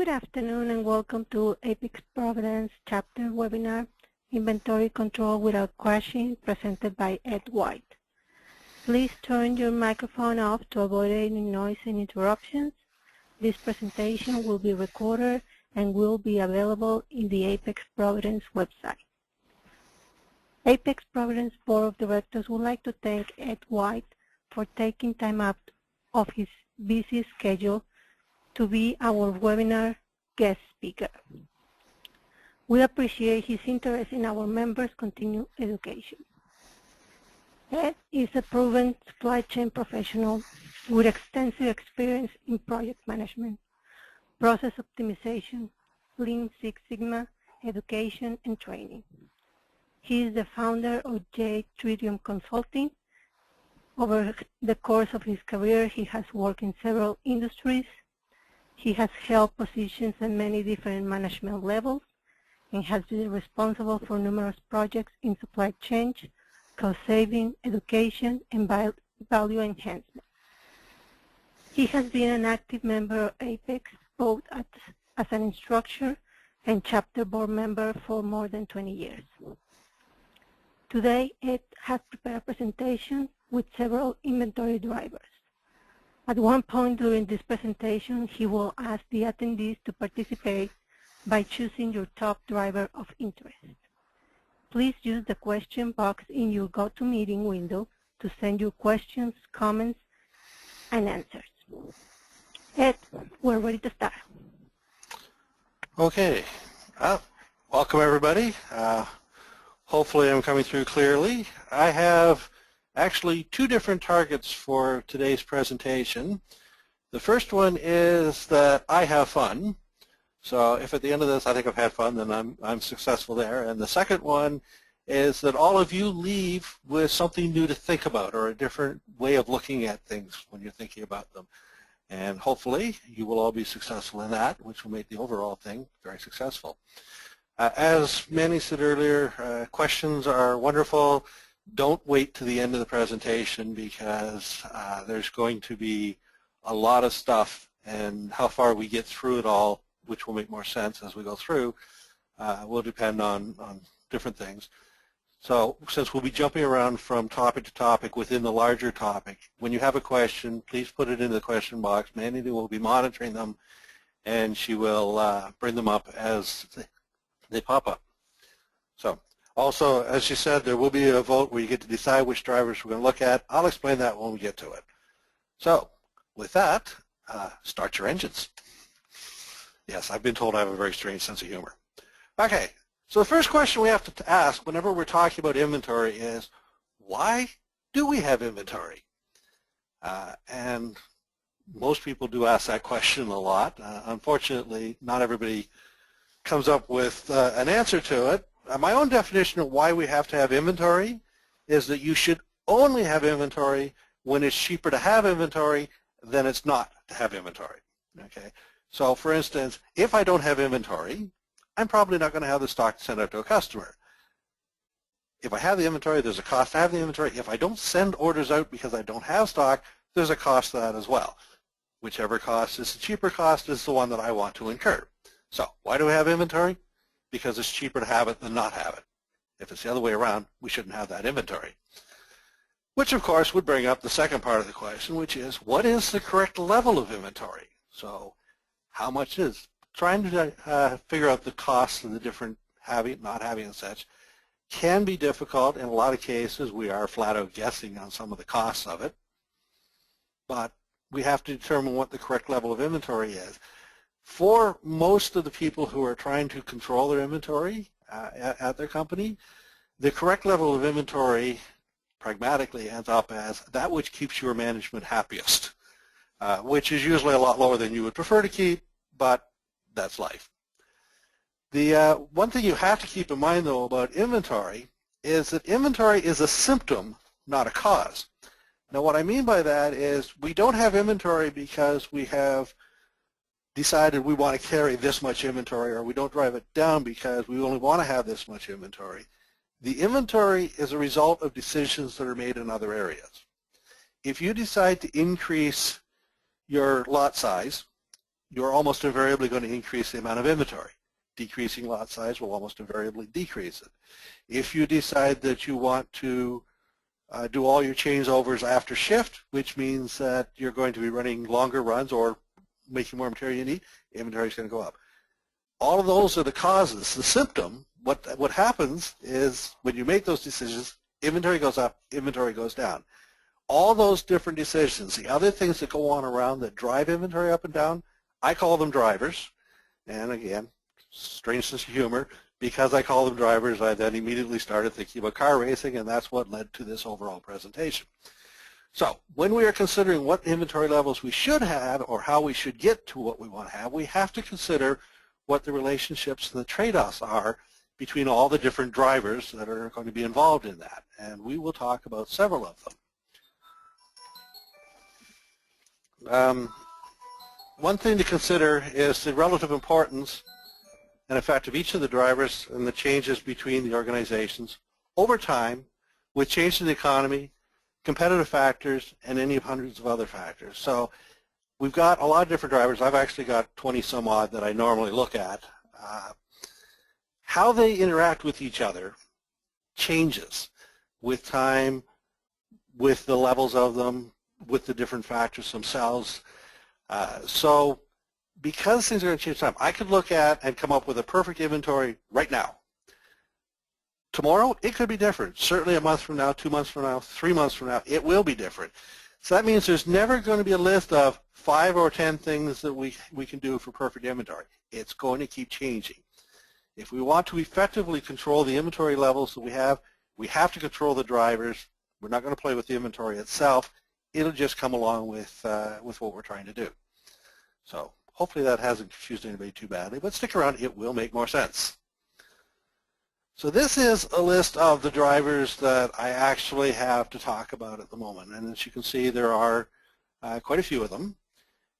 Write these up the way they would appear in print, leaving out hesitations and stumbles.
Good afternoon and welcome to APICS Providence Chapter Webinar, Inventory Control Without Crashing, presented by Ed White. Please turn your microphone off to avoid any noise and interruptions. This presentation will be recorded and will be available in the APICS Providence website. APICS Providence Board of Directors would like to thank Ed White for taking time out of his busy schedule to be our webinar guest speaker. We appreciate his interest in our members' continued education. Ed is a proven supply chain professional with extensive experience in project management, process optimization, Lean Six Sigma, education, and training. He is the founder of J. Tritium Consulting. Over the course of his career, he has worked in several industries. He has held positions at many different management levels and has been responsible for numerous projects in supply chain, cost saving, education, and value enhancement. He has been an active member of APICS, both as an instructor and chapter board member for more than 20 years. Today, Ed has prepared a presentation with several inventory drivers. At one point during this presentation, he will ask the attendees to participate by choosing your top driver of interest. Please use the question box in your GoToMeeting window to send your questions, comments, and answers. Ed, we're ready to start. Okay. Welcome, everybody. Hopefully I'm coming through clearly. I have actually two different targets for today's presentation. The first one is that I have fun. So if at the end of this I think I've had fun, then I'm successful there. And the second one is that all of you leave with something new to think about or a different way of looking at things when you're thinking about them. And hopefully you will all be successful in that, which will make the overall thing very successful. As Manny said earlier, questions are wonderful. Don't wait to the end of the presentation because there's going to be a lot of stuff, and how far we get through it all, which will make more sense as we go through, will depend on different things. So since we'll be jumping around from topic to topic within the larger topic, when you have a question, please put it into the question box. Manny will be monitoring them, and she will bring them up as they pop up. So. Also, as she said, there will be a vote where you get to decide which drivers we're going to look at. I'll explain that when we get to it. So, with that, start your engines. Yes, I've been told I have a very strange sense of humor. Okay, so the first question we have to ask whenever we're talking about inventory is, why do we have inventory? And most people do ask that question a lot. Unfortunately, not everybody comes up with an answer to it. My own definition of why we have to have inventory is that you should only have inventory when it's cheaper to have inventory than it's not to have inventory. Okay. So for instance, if I don't have inventory, I'm probably not going to have the stock to send out to a customer. If I have the inventory, there's a cost to have the inventory. If I don't send orders out because I don't have stock, there's a cost to that as well. Whichever cost is the cheaper cost is the one that I want to incur. So why do we have inventory? Because it's cheaper to have it than not have it. If it's the other way around, we shouldn't have that inventory. Which, of course, would bring up the second part of the question, which is, what is the correct level of inventory? So how much is? Trying to figure out the costs of the different having, not having, and such can be difficult. In a lot of cases, we are flat out guessing on some of the costs of it. But we have to determine what the correct level of inventory is. For most of the people who are trying to control their inventory at their company, the correct level of inventory pragmatically ends up as that which keeps your management happiest, which is usually a lot lower than you would prefer to keep, but that's life. The one thing you have to keep in mind, though, about inventory is that inventory is a symptom, not a cause. Now, what I mean by that is we don't have inventory because we have decided we want to carry this much inventory, or we don't drive it down because we only want to have this much inventory. The inventory is a result of decisions that are made in other areas. If you decide to increase your lot size, you're almost invariably going to increase the amount of inventory. Decreasing lot size will almost invariably decrease it. If you decide that you want to do all your changeovers after shift, which means that you're going to be running longer runs or making more material you need, inventory is going to go up. All of those are the causes. The symptom, what happens is when you make those decisions, inventory goes up, inventory goes down. All those different decisions, the other things that go on around that drive inventory up and down, I call them drivers. And again, strange sense of humor, because I call them drivers, I then immediately started thinking about car racing, and that's what led to this overall presentation. So when we are considering what inventory levels we should have or how we should get to what we want to have, we have to consider what the relationships and the trade-offs are between all the different drivers that are going to be involved in that. And we will talk about several of them. One thing to consider is the relative importance and effect of each of the drivers and the changes between the organizations over time with change in the economy, competitive factors, and any of hundreds of other factors. So we've got a lot of different drivers. I've actually got 20 some odd that I normally look at. How they interact with each other changes with time, with the levels of them, with the different factors themselves. So because things are going to change time, I could look at and come up with a perfect inventory right now. Tomorrow, it could be different. Certainly a month from now, 2 months from now, 3 months from now, it will be different. So that means there's never going to be a list of 5 or 10 things that we can do for perfect inventory. It's going to keep changing. If we want to effectively control the inventory levels that we have to control the drivers. We're not going to play with the inventory itself. It'll just come along with what we're trying to do. So hopefully that hasn't confused anybody too badly, but stick around, it will make more sense. So this is a list of the drivers that I actually have to talk about at the moment, and as you can see there are quite a few of them,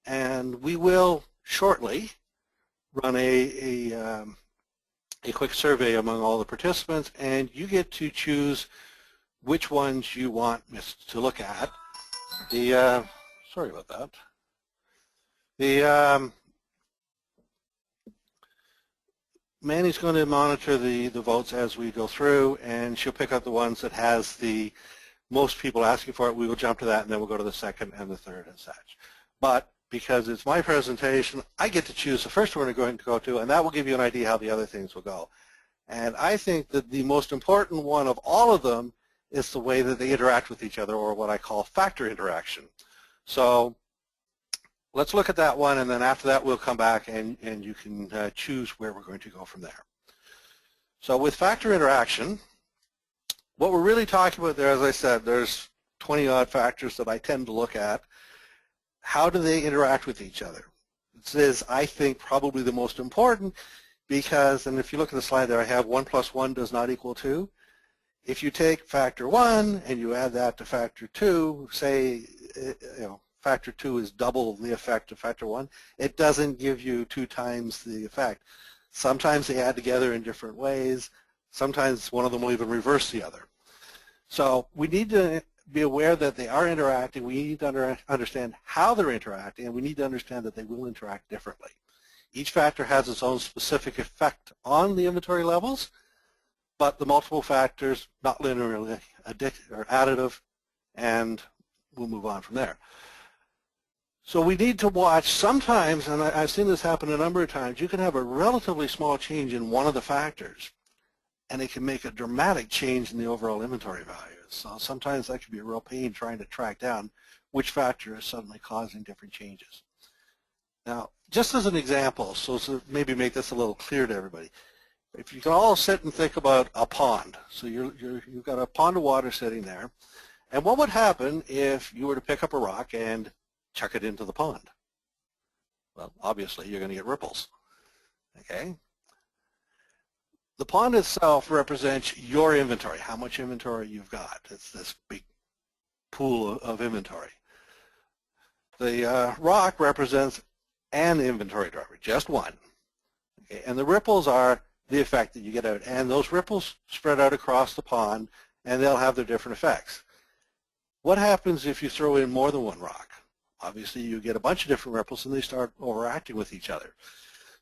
and we will shortly run a quick survey among all the participants, and you get to choose which ones you want us to look at. Sorry about that. Manny's going to monitor the votes as we go through, and she'll pick out the ones that has the most people asking for it. We will jump to that, and then we'll go to the second and the third and such. But because it's my presentation, I get to choose the first one we're going to go to, and that will give you an idea how the other things will go. And I think that the most important one of all of them is the way that they interact with each other, or what I call factor interaction. So let's look at that one, and then after that we'll come back and you can choose where we're going to go from there. So with factor interaction, what we're really talking about there, as I said, there's 20-odd factors that I tend to look at. How do they interact with each other? This is, I think, probably the most important because, and if you look at the slide there, I have 1 plus 1 does not equal 2. If you take factor 1 and you add that to factor 2, say, factor 2 is double the effect of factor 1, it doesn't give you 2 times the effect. Sometimes they add together in different ways. Sometimes one of them will even reverse the other. So we need to be aware that they are interacting. We need to understand how they're interacting, and we need to understand that they will interact differently. Each factor has its own specific effect on the inventory levels, but the multiple factors, not linearly additive, and we'll move on from there. So we need to watch sometimes, and I've seen this happen a number of times, you can have a relatively small change in one of the factors, and it can make a dramatic change in the overall inventory values. So sometimes that can be a real pain trying to track down which factor is suddenly causing different changes. Now, just as an example, so to maybe make this a little clear to everybody, if you can all sit and think about a pond. So you've got a pond of water sitting there, and what would happen if you were to pick up a rock and chuck it into the pond? Well, obviously you're going to get ripples, okay? The pond itself represents your inventory, how much inventory you've got. It's this big pool of inventory. The rock represents an inventory driver, just one. Okay? And the ripples are the effect that you get out. And those ripples spread out across the pond, and they'll have their different effects. What happens if you throw in more than one rock? obviously you get a bunch of different ripples and they start overacting with each other.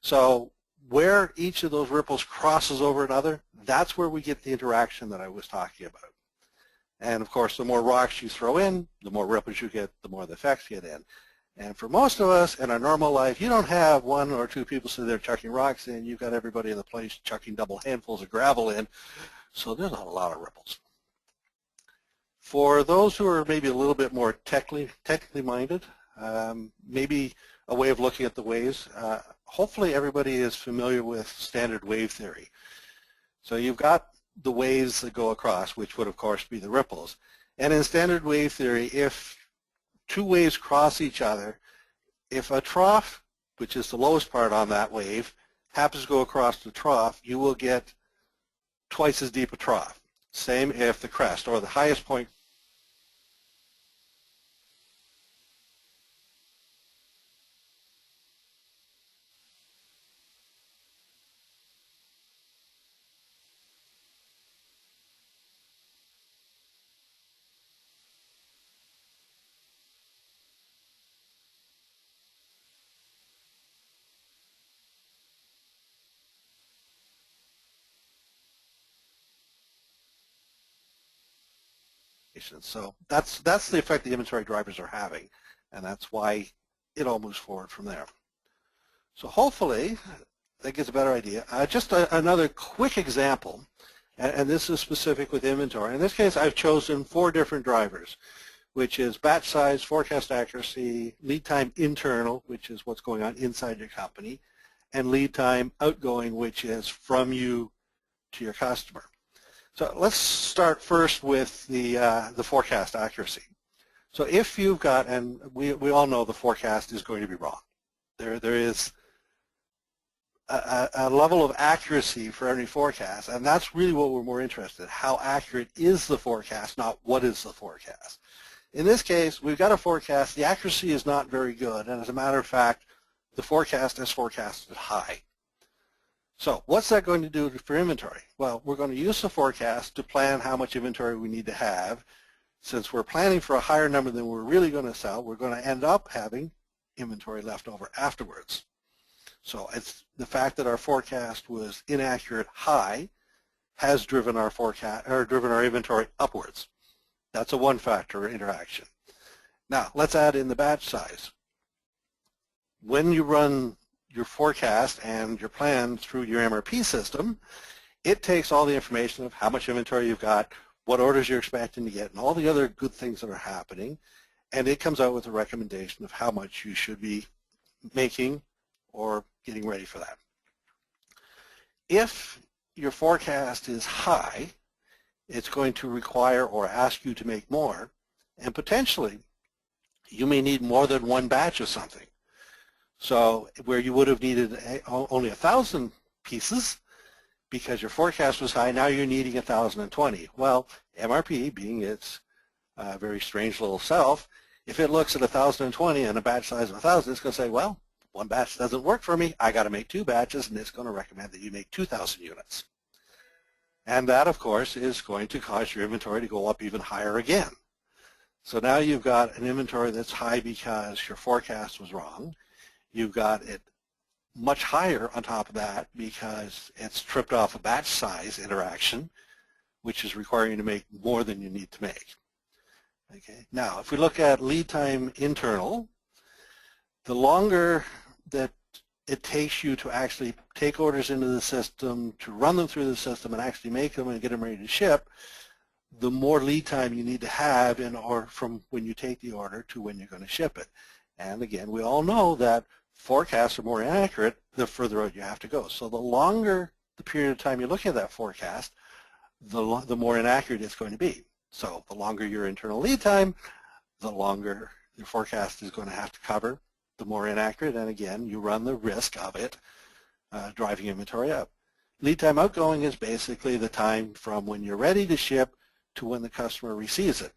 So where each of those ripples crosses over another, that's where we get the interaction that I was talking about. And of course, the more rocks you throw in, the more ripples you get, the more the effects get in. And for most of us in our normal life, you don't have one or two people sitting there chucking rocks in. You've got everybody in the place chucking double handfuls of gravel in. So there's not a lot of ripples. For those who are maybe a little bit more technically minded, maybe a way of looking at the waves, hopefully everybody is familiar with standard wave theory. So you've got the waves that go across, which would of course be the ripples. And in standard wave theory, if two waves cross each other, if a trough, which is the lowest part on that wave, happens to go across the trough, you will get twice as deep a trough. Same if the crest, or the highest point, so that's the effect the inventory drivers are having, and that's why it all moves forward from there. So hopefully that gives a better idea. Just another quick example, and this is specific with inventory. In this case, I've chosen 4 different drivers, which is batch size, forecast accuracy, lead time internal, which is what's going on inside your company, and lead time outgoing, which is from you to your customer. So let's start first with the forecast accuracy. So if you've got, and we all know the forecast is going to be wrong. There is a level of accuracy for every forecast, and that's really what we're more interested in. How accurate is the forecast, not what is the forecast. In this case, we've got a forecast. The accuracy is not very good, and as a matter of fact, the forecast is forecasted high. So what's that going to do for inventory? Well, we're going to use the forecast to plan how much inventory we need to have. Since we're planning for a higher number than we're really going to sell, we're going to end up having inventory left over afterwards. So it's the fact that our forecast was inaccurate high has driven our forecast, or driven our inventory upwards. That's a one-factor interaction. Now let's add in the batch size. When you run your forecast and your plan through your MRP system, it takes all the information of how much inventory you've got, what orders you're expecting to get, and all the other good things that are happening, and it comes out with a recommendation of how much you should be making or getting ready for that. If your forecast is high, it's going to require or ask you to make more, and potentially you may need more than one batch of something. So where you would have needed only 1,000 pieces because your forecast was high, now you're needing 1,020. Well, MRP, being its very strange little self, if it looks at 1,020 and a batch size of 1,000, it's going to say, well, one batch doesn't work for me. I got to make 2 batches, and it's going to recommend that you make 2,000 units. And that, of course, is going to cause your inventory to go up even higher again. So now you've got an inventory that's high because your forecast was wrong. You've got it much higher on top of that because it's tripped off a batch size interaction, which is requiring you to make more than you need to make. Okay. Now, if we look at lead time internal, the longer that it takes you to actually take orders into the system, to run them through the system and actually make them and get them ready to ship, the more lead time you need to have in order from when you take the order to when you're going to ship it. And again, we all know that forecasts are more inaccurate the further out you have to go. So the longer the period of time you're looking at that forecast, the more inaccurate it's going to be. So the longer your internal lead time, the longer your forecast is going to have to cover, the more inaccurate, and again, you run the risk of it driving inventory up. Lead time outgoing is basically the time from when you're ready to ship to when the customer receives it.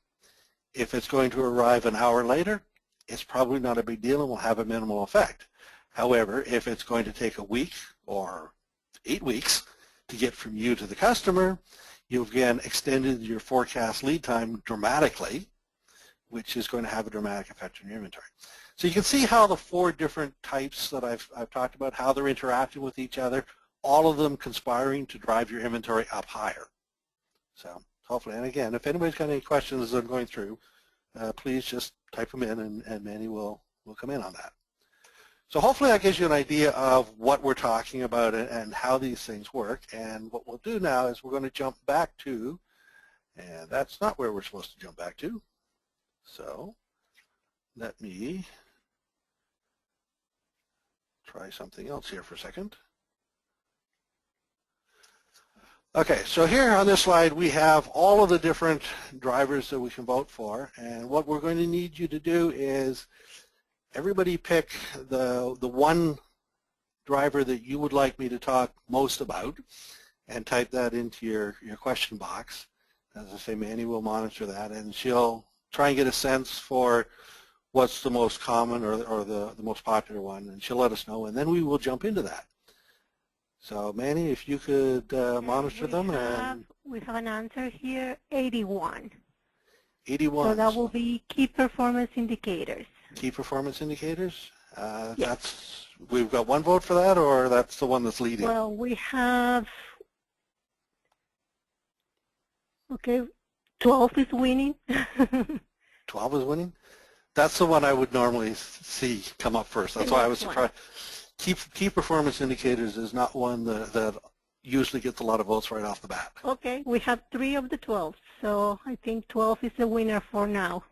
If it's going to arrive an hour later, it's probably not a big deal and will have a minimal effect. However, if it's going to take a week or 8 weeks to get from you to the customer, you've again extended your forecast lead time dramatically which is going to have a dramatic effect on your inventory. So you can see how the four different types that I've talked about, how they're interacting with each other, all of them conspiring to drive your inventory up higher. So hopefully, and again, if anybody's got any questions as I'm going through, please just type them in, and Manny will come in on that. So hopefully that gives you an idea of what we're talking about and how these things work. And what we'll do now is we're going to jump back to, and that's not where we're supposed to jump back to. So let me try something else here for a second. Okay, so here on this slide we have all of the different drivers that we can vote for, and what we're going to need you to do is everybody pick the one driver that you would like me to talk most about and type that into your question box. As I say, Manny will monitor that, and she'll try and get a sense for what's the most common or the most popular one, and she'll let us know, and then we will jump into that. So Manny, if you could monitor them. We have an answer here, 81. 81. So that will be key performance indicators. Key performance indicators? Yes. We've got one vote for that, or that's the one that's leading? Well, we have, okay, 12 is winning. 12 is winning? That's the one I would normally see come up first. That's why I was surprised. Key performance indicators is not one that usually gets a lot of votes right off the bat. Okay, we have 3 of the 12, so I think 12 is the winner for now.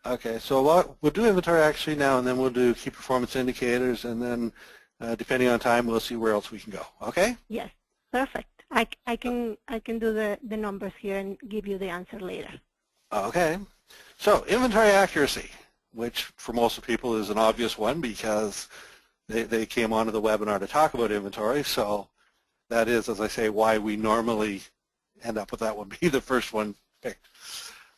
Okay, so we'll do inventory accuracy now, and then we'll do key performance indicators, and then depending on time, we'll see where else we can go. Okay? Yes, perfect. I can do the numbers here and give you the answer later. Okay, so inventory accuracy, which for most people is an obvious one because they came onto the webinar to talk about inventory, so that is, as I say, why we normally end up with that one being the first one picked.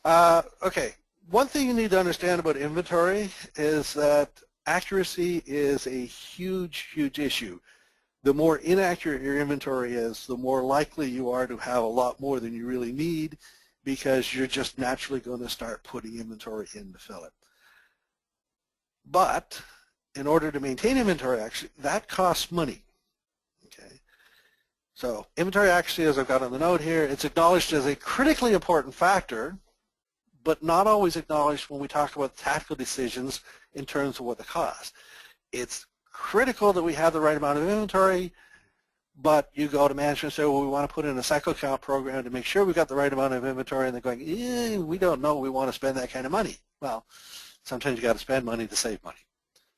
Okay, one thing you need to understand about inventory is that accuracy is a huge, huge issue. The more inaccurate your inventory is, the more likely you are to have a lot more than you really need because you're just naturally going to start putting inventory in to fill it. But in order to maintain inventory accuracy, that costs money. Okay, so inventory accuracy, as I've got on the note here, it's acknowledged as a critically important factor, but not always acknowledged when we talk about tactical decisions in terms of what the cost. It's critical that we have the right amount of inventory, but you go to management and say, well, we want to put in a cycle count program to make sure we've got the right amount of inventory, and they're going, we don't know we want to spend that kind of money. Well, sometimes you got to spend money to save money.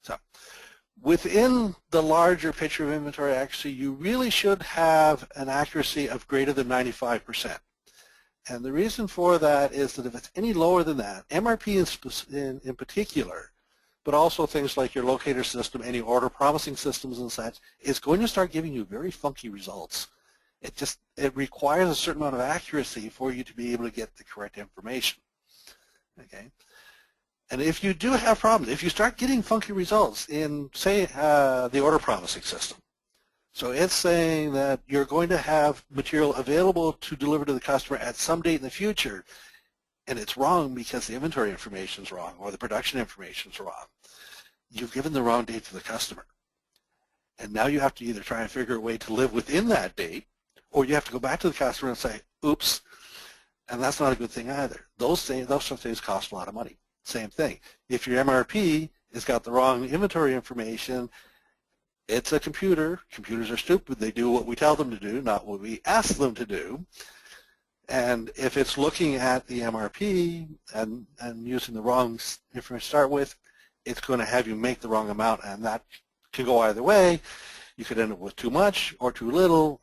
So within the larger picture of inventory accuracy, you really should have an accuracy of greater than 95%. And the reason for that is that if it's any lower than that, MRP in particular, but also things like your locator system, any order promising systems and such, is going to start giving you very funky results. It requires a certain amount of accuracy for you to be able to get the correct information. Okay. And if you do have problems, if you start getting funky results in, say, the order promising system, so it's saying that you're going to have material available to deliver to the customer at some date in the future, and it's wrong because the inventory information is wrong or the production information is wrong. You've given the wrong date to the customer. And now you have to either try and figure a way to live within that date, or you have to go back to the customer and say, oops, and that's not a good thing either. Those sort of things cost a lot of money. Same thing. If your MRP has got the wrong inventory information, it's a computer. Computers are stupid. They do what we tell them to do, not what we ask them to do. And if it's looking at the MRP and using the wrong information to start with, it's going to have you make the wrong amount, and that can go either way. You could end up with too much or too little.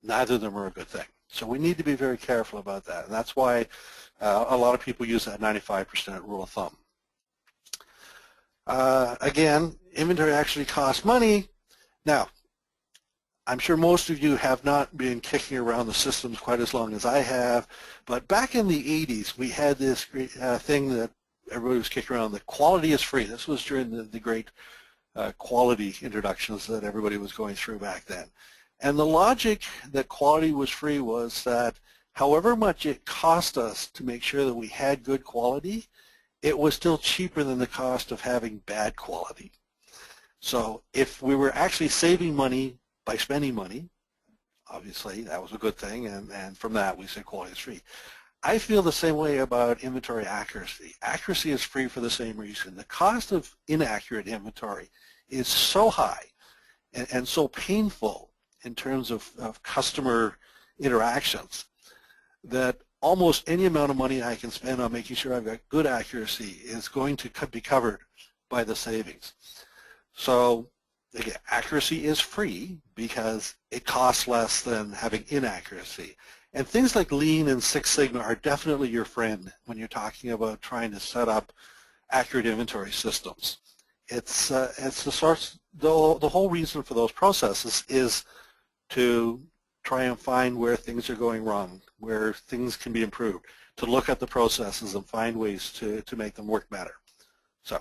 Neither of them are a good thing. So we need to be very careful about that, and that's why a lot of people use that 95% rule of thumb. Again, inventory actually costs money. Now, I'm sure most of you have not been kicking around the systems quite as long as I have, but back in the 80s, we had this great thing that everybody was kicking around, that quality is free. This was during the great quality introductions that everybody was going through back then. And the logic that quality was free was that however much it cost us to make sure that we had good quality, it was still cheaper than the cost of having bad quality. So if we were actually saving money by spending money, obviously that was a good thing, and from that we say quality is free. I feel the same way about inventory accuracy. Accuracy is free for the same reason. The cost of inaccurate inventory is so high and so painful in terms of customer interactions that almost any amount of money I can spend on making sure I've got good accuracy is going to be covered by the savings. So again, accuracy is free because it costs less than having inaccuracy. And things like Lean and Six Sigma are definitely your friend when you're talking about trying to set up accurate inventory systems. It's the whole reason for those processes is to try and find where things are going wrong, where things can be improved, to look at the processes and find ways to make them work better. So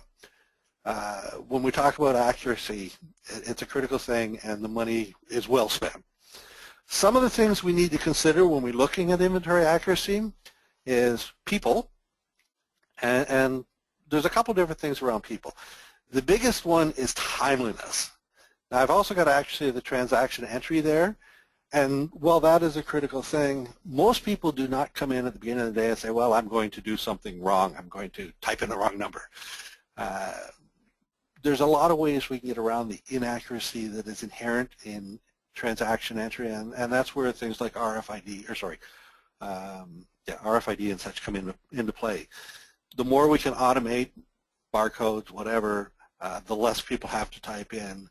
when we talk about accuracy, it's a critical thing, and the money is well spent. Some of the things we need to consider when we're looking at inventory accuracy is people, and there's a couple different things around people. The biggest one is timeliness. Now, I've also got accuracy of the transaction entry there, and while that is a critical thing, most people do not come in at the beginning of the day and say, well, I'm going to do something wrong. I'm going to type in the wrong number. There's a lot of ways we can get around the inaccuracy that is inherent in transaction entry, and that's where things like RFID and such come into play. The more we can automate barcodes, whatever, the less people have to type in.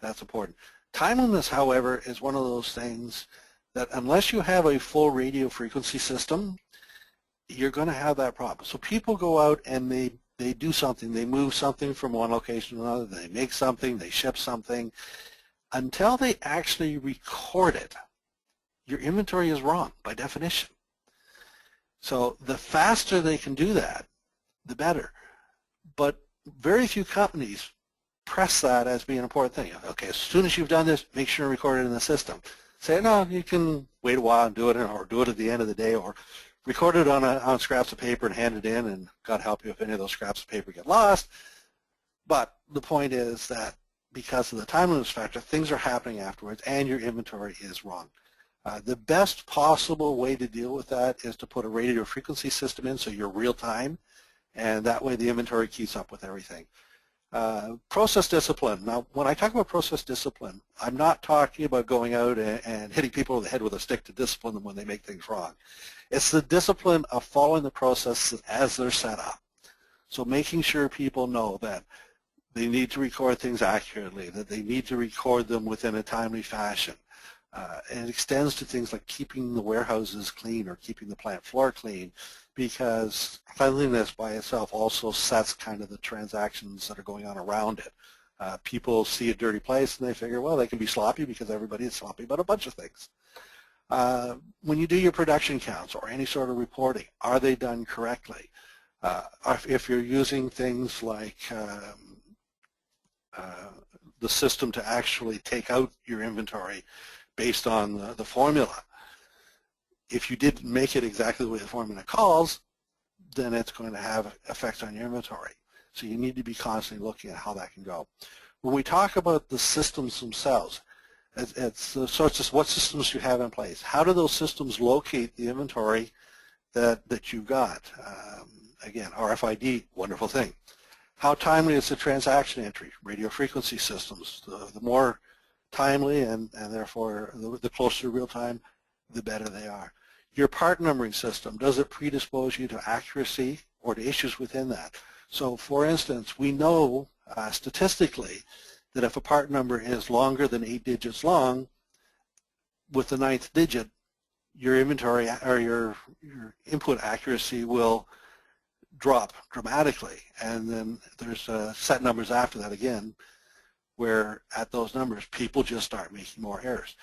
That's important. Timeliness, however, is one of those things that unless you have a full radio frequency system, you're going to have that problem. So people go out and they do something, they move something from one location to another, they make something, they ship something. Until they actually record it, your inventory is wrong by definition. So the faster they can do that, the better. But very few companies press that as being an important thing. Okay, as soon as you've done this, make sure and record it in the system. Say, no, you can wait a while and do it, or do it at the end of the day, or record it on scraps of paper and hand it in, and God help you if any of those scraps of paper get lost. But the point is that because of the timeliness factor, things are happening afterwards, and your inventory is wrong. The best possible way to deal with that is to put a radio frequency system in so you're real time, and that way the inventory keeps up with everything. Process discipline. Now, when I talk about process discipline, I'm not talking about going out and hitting people in the head with a stick to discipline them when they make things wrong. It's the discipline of following the processes as they're set up. So making sure people know that they need to record things accurately, that they need to record them within a timely fashion. And it extends to things like keeping the warehouses clean or keeping the plant floor clean, because cleanliness by itself also sets kind of the transactions that are going on around it. People see a dirty place and they figure, well, they can be sloppy because everybody is sloppy about a bunch of things. When you do your production counts or any sort of reporting, are they done correctly? If you're using things like the system to actually take out your inventory based on the formula, if you didn't make it exactly the way the formula calls, then it's going to have effects on your inventory. So you need to be constantly looking at how that can go. When we talk about the systems themselves, it's the sorts of what systems you have in place. How do those systems locate the inventory that you've got? Again, RFID, wonderful thing. How timely is the transaction entry? Radio frequency systems, the more timely and therefore the closer to real time, the better they are. Your part numbering system, does it predispose you to accuracy or to issues within that? So for instance, we know statistically that if a part number is longer than 8 digits long, with the 9th digit, your inventory or your input accuracy will drop dramatically. And then there's set numbers after that again, where at those numbers, people just start making more errors.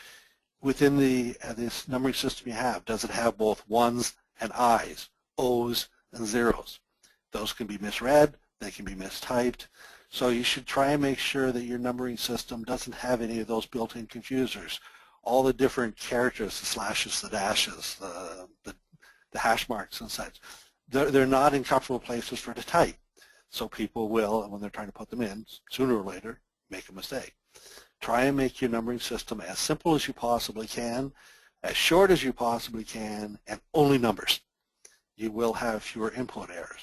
Within this numbering system you have, does it have both ones and I's, O's and zeros? Those can be misread, they can be mistyped. So you should try and make sure that your numbering system doesn't have any of those built-in confusers. All the different characters, the slashes, the dashes, the hash marks and such. they're not in comfortable places for it to type. So people will, when they're trying to put them in, sooner or later, make a mistake. Try and make your numbering system as simple as you possibly can, as short as you possibly can, and only numbers. You will have fewer input errors.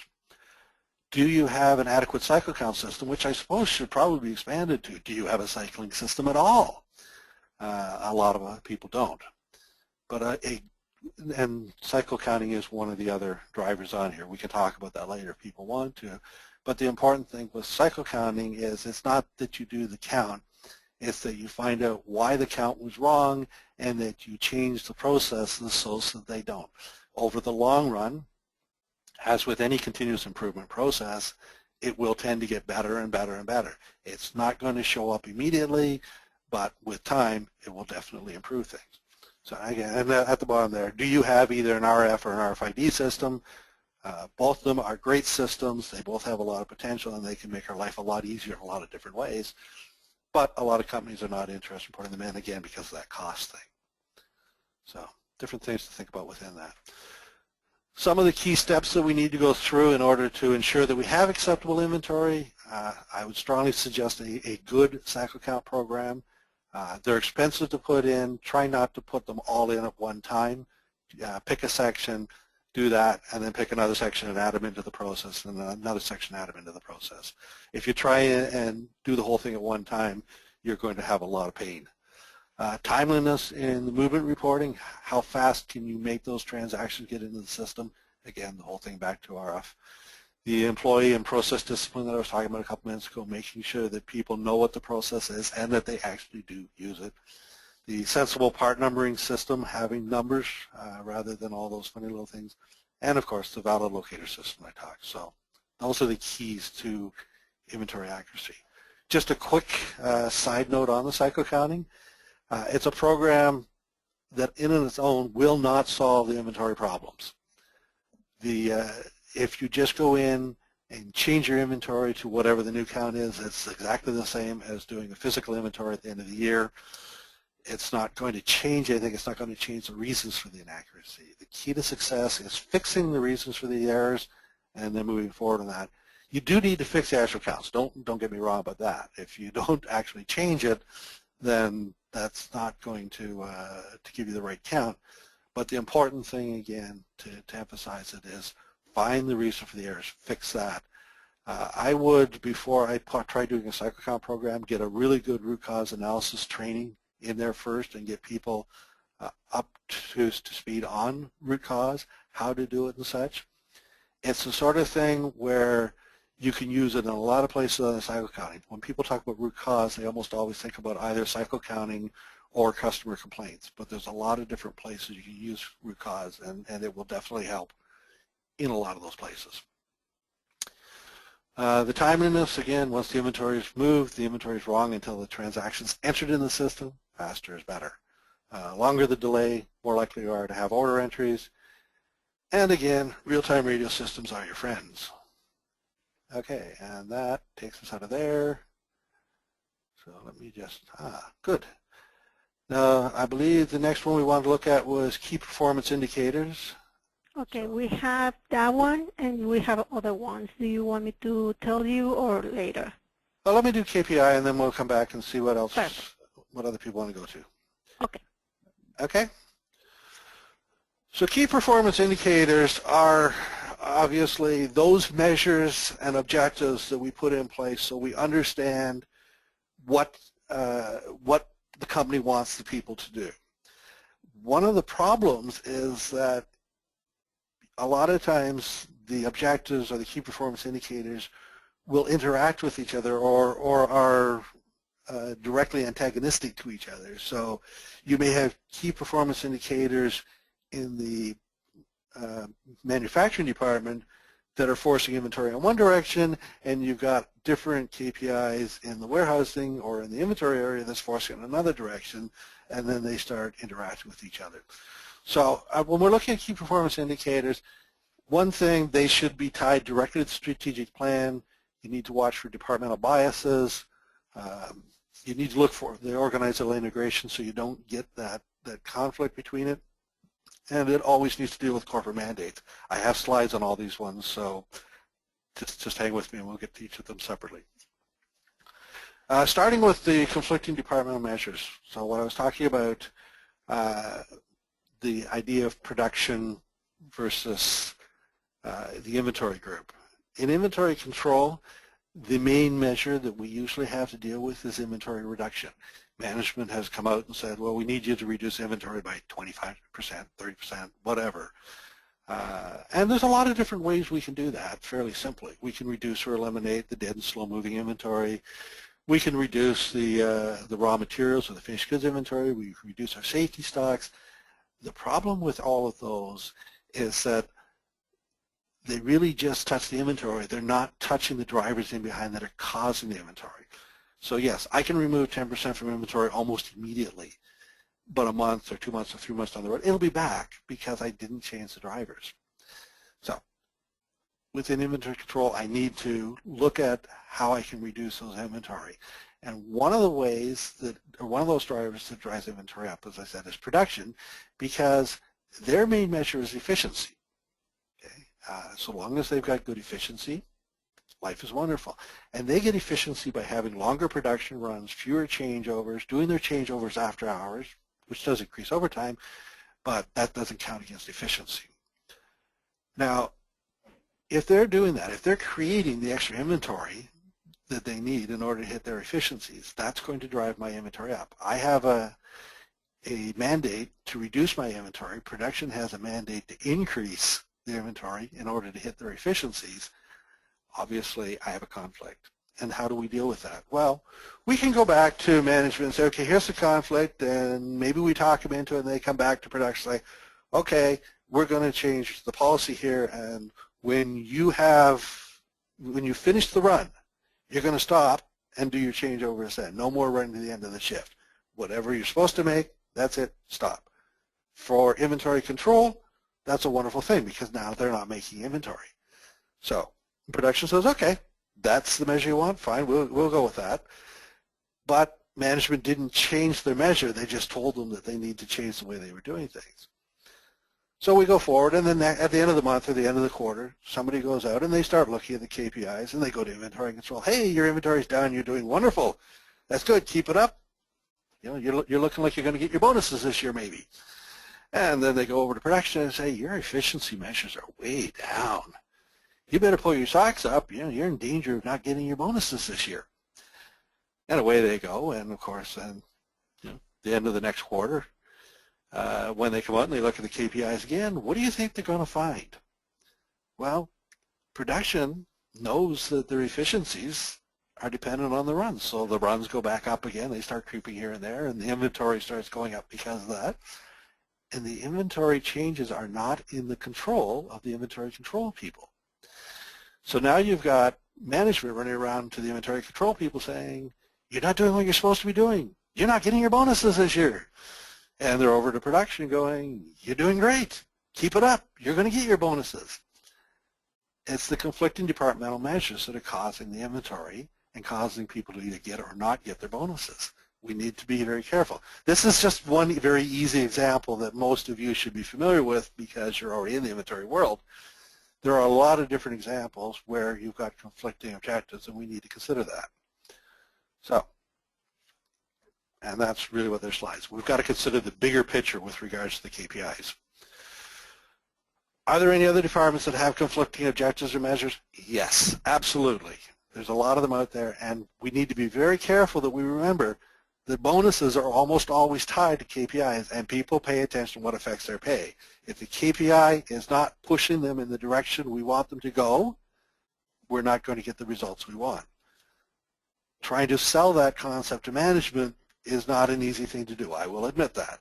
Do you have an adequate cycle count system, which I suppose should probably be expanded to? Do you have a cycling system at all? A lot of people don't. But and cycle counting is one of the other drivers on here. We can talk about that later if people want to. But the important thing with cycle counting is it's not that you do the count, it's that you find out why the count was wrong and that you change the processes so that they don't. Over the long run, as with any continuous improvement process, it will tend to get better and better and better. It's not going to show up immediately, but with time, it will definitely improve things. So again, and at the bottom there, do you have either an RF or an RFID system? Both of them are great systems. They both have a lot of potential, and they can make our life a lot easier in a lot of different ways. But a lot of companies are not interested in putting them in, again, because of that cost thing. So different things to think about within that. Some of the key steps that we need to go through in order to ensure that we have acceptable inventory, I would strongly suggest a good cycle count program. They're expensive to put in. Try not to put them all in at one time. Pick a section, do that, and then pick another section and add them into the process, and another section, add them into the process. If you try and do the whole thing at one time, you're going to have a lot of pain. Timeliness in the movement reporting, how fast can you make those transactions get into the system? Again, the whole thing back to RF. The employee and process discipline that I was talking about a couple minutes ago, making sure that people know what the process is and that they actually do use it. The sensible part numbering system, having numbers rather than all those funny little things. And of course, the valid locator system I talked. So those are the keys to inventory accuracy. Just a quick side note on the cycle counting. It's a program that in and its own will not solve the inventory problems. If you just go in and change your inventory to whatever the new count is, it's exactly the same as doing a physical inventory at the end of the year. It's not going to change anything. It's not going to change the reasons for the inaccuracy. The key to success is fixing the reasons for the errors and then moving forward on that. You do need to fix the actual counts. Don't get me wrong about that. If you don't actually change it, then that's not going to give you the right count. But the important thing, again, to emphasize it is find the reason for the errors, fix that. I would, before I try doing a cycle count program, get a really good root cause analysis training in there first and get people up to speed on root cause, how to do it and such. It's the sort of thing where you can use it in a lot of places on the cycle counting. When people talk about root cause, they almost always think about either cycle counting or customer complaints, but there's a lot of different places you can use root cause, and it will definitely help in a lot of those places. The timeliness, again, once the inventory is moved, the inventory is wrong until the transaction's entered in the system. Faster is better. Longer the delay, more likely you are to have order entries. And again, real-time radio systems are your friends. Okay, and that takes us out of there. So let me just, good. Now, I believe the next one we wanted to look at was key performance indicators. Okay, So, we have that one and we have other ones. Do you want me to tell you or later? well, let me do KPI and then we'll come back and see what else, Perfect. what other people want to go to. Okay. Okay. So key performance indicators are obviously those measures and objectives that we put in place so we understand what the company wants the people to do. One of the problems is that a lot of times the objectives or the key performance indicators will interact with each other or are directly antagonistic to each other. So you may have key performance indicators in the manufacturing department that are forcing inventory in one direction, and you've got different KPIs in the warehousing or in the inventory area that's forcing in another direction, and then they start interacting with each other. So when we're looking at key performance indicators, one thing, they should be tied directly to the strategic plan. You need to watch for departmental biases. You need to look for the organizational integration so you don't get that conflict between it. and it always needs to deal with corporate mandates. I have slides on all these ones, so just hang with me and we'll get to each of them separately. Starting with the conflicting departmental measures. So what I was talking about, the idea of production versus the inventory group. In inventory control, the main measure that we usually have to deal with is inventory reduction. Management has come out and said, well, we need you to reduce inventory by 25%, 30%, whatever. And there's a lot of different ways we can do that fairly simply. We can reduce or eliminate the dead and slow-moving inventory. We can reduce the raw materials or the finished goods inventory. We can reduce our safety stocks. The problem with all of those is that they really just touch the inventory. They're not touching the drivers in behind that are causing the inventory. So yes, I can remove 10% from inventory almost immediately, but a month or 2 months or 3 months down the road, it'll be back because I didn't change the drivers. So within inventory control, I need to look at how I can reduce those inventory. And one of the ways that, or one of those drivers that drives inventory up, as I said, is production, because their main measure is efficiency. Okay? So long as they've got good efficiency, life is wonderful. And they get efficiency by having longer production runs, fewer changeovers, doing their changeovers after hours, which does increase overtime, but that doesn't count against efficiency. Now, if they're doing that, if they're creating the extra inventory that they need in order to hit their efficiencies, that's going to drive my inventory up. I have a mandate to reduce my inventory. Production has a mandate to increase the inventory in order to hit their efficiencies. Obviously, I have a conflict. And how do we deal with that? Well, we can go back to management and say, okay, here's the conflict, and maybe we talk them into it, and they come back to production and say, okay, we're going to change the policy here, and when you finish the run, you're going to stop and do your changeovers then. No more running to the end of the shift. Whatever you're supposed to make, that's it, stop. For inventory control, that's a wonderful thing because now they're not making inventory. So production says, okay, that's the measure you want, fine, we'll go with that. But management didn't change their measure, they just told them that they need to change the way they were doing things. So we go forward, and then at the end of the month or the end of the quarter, somebody goes out and they start looking at the KPIs and they go to inventory control. Hey, your inventory's down, you're doing wonderful. That's good, keep it up. You know, you're looking like you're going to get your bonuses this year maybe. And then they go over to production and say, your efficiency measures are way down. You better pull your socks up. You know, you're in danger of not getting your bonuses this year. And away they go. And of course, then, you know, the end of the next quarter, when they come out and they look at the KPIs again, what do you think they're going to find? Well, production knows that their efficiencies are dependent on the runs. So the runs go back up again. They start creeping here and there, and the inventory starts going up because of that. And the inventory changes are not in the control of the inventory control people. So now you've got management running around to the inventory control people saying, you're not doing what you're supposed to be doing. You're not getting your bonuses this year. And they're over to production going, you're doing great. Keep it up. You're going to get your bonuses. It's the conflicting departmental measures that are causing the inventory and causing people to either get or not get their bonuses. We need to be very careful. This is just one very easy example that most of you should be familiar with because you're already in the inventory world. There are a lot of different examples where you've got conflicting objectives, and we need to consider that. So, and that's really what their slides. We've got to consider the bigger picture with regards to the KPIs. Are there any other departments that have conflicting objectives or measures? Yes, absolutely. There's a lot of them out there, and we need to be very careful that we remember that bonuses are almost always tied to KPIs, and people pay attention to what affects their pay. If the KPI is not pushing them in the direction we want them to go, we're not going to get the results we want. Trying to sell that concept to management is not an easy thing to do, I will admit that.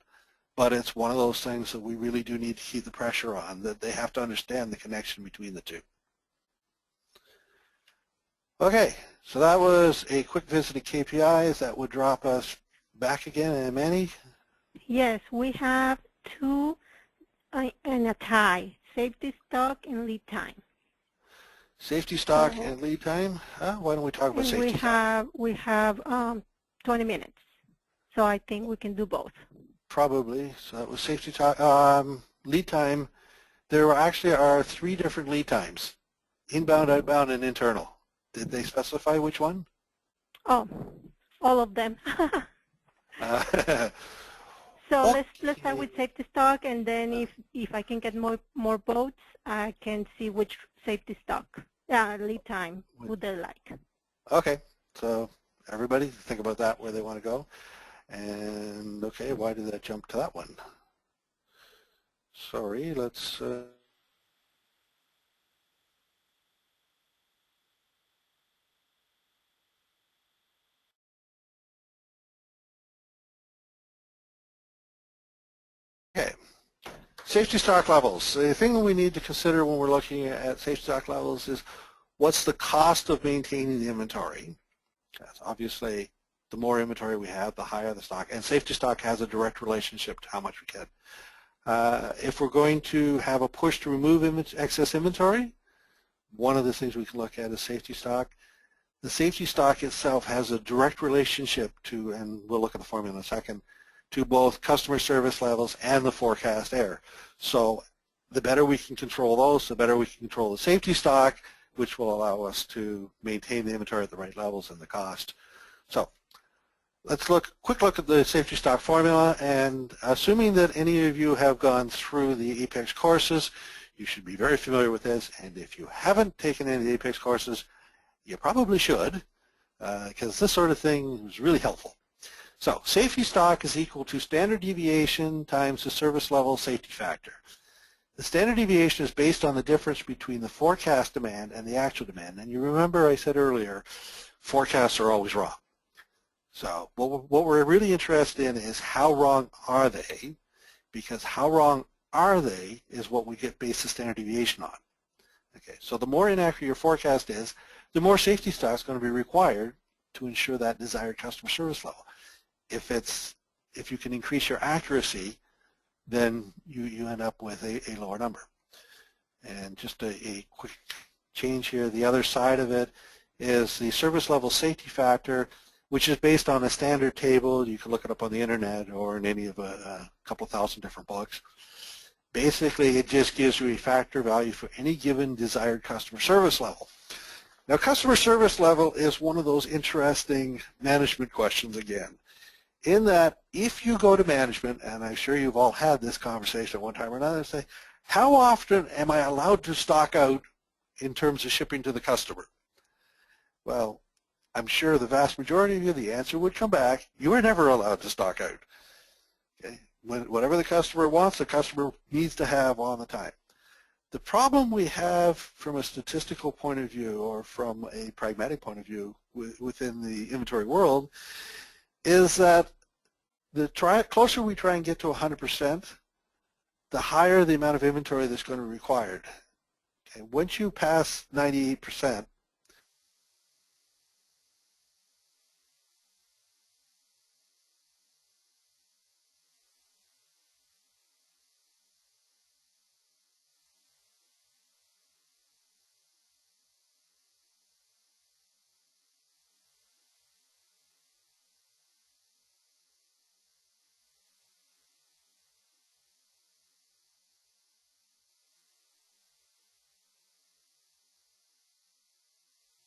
But it's one of those things that we really do need to keep the pressure on, that they have to understand the connection between the two. Okay, so that was a quick visit of KPIs. That would drop us back again. And Manny? Yes, we have two in a tie, safety stock and lead time. Safety stock and lead time? Why don't we talk about safety stock? We have 20 minutes, so I think we can do both. Probably. So that was safety stock. lead time, there actually are 3 different lead times: inbound, outbound, and internal. Did they specify which one? Oh, all of them. Uh, So let's start okay. with safety stock, and then if I can get more votes, I can see which safety stock lead time would they like. Okay, so everybody think about that, where they want to go. And okay, why did that jump to that one? Sorry, let's okay. Safety stock levels. The thing we need to consider when we're looking at safety stock levels is what's the cost of maintaining the inventory. That's obviously, the more inventory we have, the higher the stock, and safety stock has a direct relationship to how much we get. If we're going to have a push to remove excess inventory, one of the things we can look at is safety stock. The safety stock itself has a direct relationship to, and we'll look at the formula in a second, to both customer service levels and the forecast error. So the better we can control those, the better we can control the safety stock, which will allow us to maintain the inventory at the right levels and the cost. So let's quick look at the safety stock formula, and assuming that any of you have gone through the APICS courses, you should be very familiar with this, and if you haven't taken any of the APICS courses, you probably should, because this sort of thing is really helpful. So safety stock is equal to standard deviation times the service level safety factor. The standard deviation is based on the difference between the forecast demand and the actual demand. And you remember I said earlier, forecasts are always wrong. So what we're really interested in is how wrong are they, because how wrong are they is what we get based the standard deviation on. Okay, so the more inaccurate your forecast is, the more safety stock is going to be required to ensure that desired customer service level. If you can increase your accuracy, then you end up with a lower number. And just a quick change here, the other side of it is the service level safety factor, which is based on a standard table. You can look it up on the internet or in any of a couple thousand different books. Basically, it just gives you a factor value for any given desired customer service level. Now, customer service level is one of those interesting management questions again, in that if you go to management, and I'm sure you've all had this conversation at one time or another, say, how often am I allowed to stock out in terms of shipping to the customer? Well, I'm sure the vast majority of you, the answer would come back, you are never allowed to stock out. Okay? Whatever the customer wants, the customer needs to have on the time. The problem we have from a statistical point of view or from a pragmatic point of view within the inventory world is that the closer we try and get to 100%, the higher the amount of inventory that's going to be required. Okay? Once you pass 98%,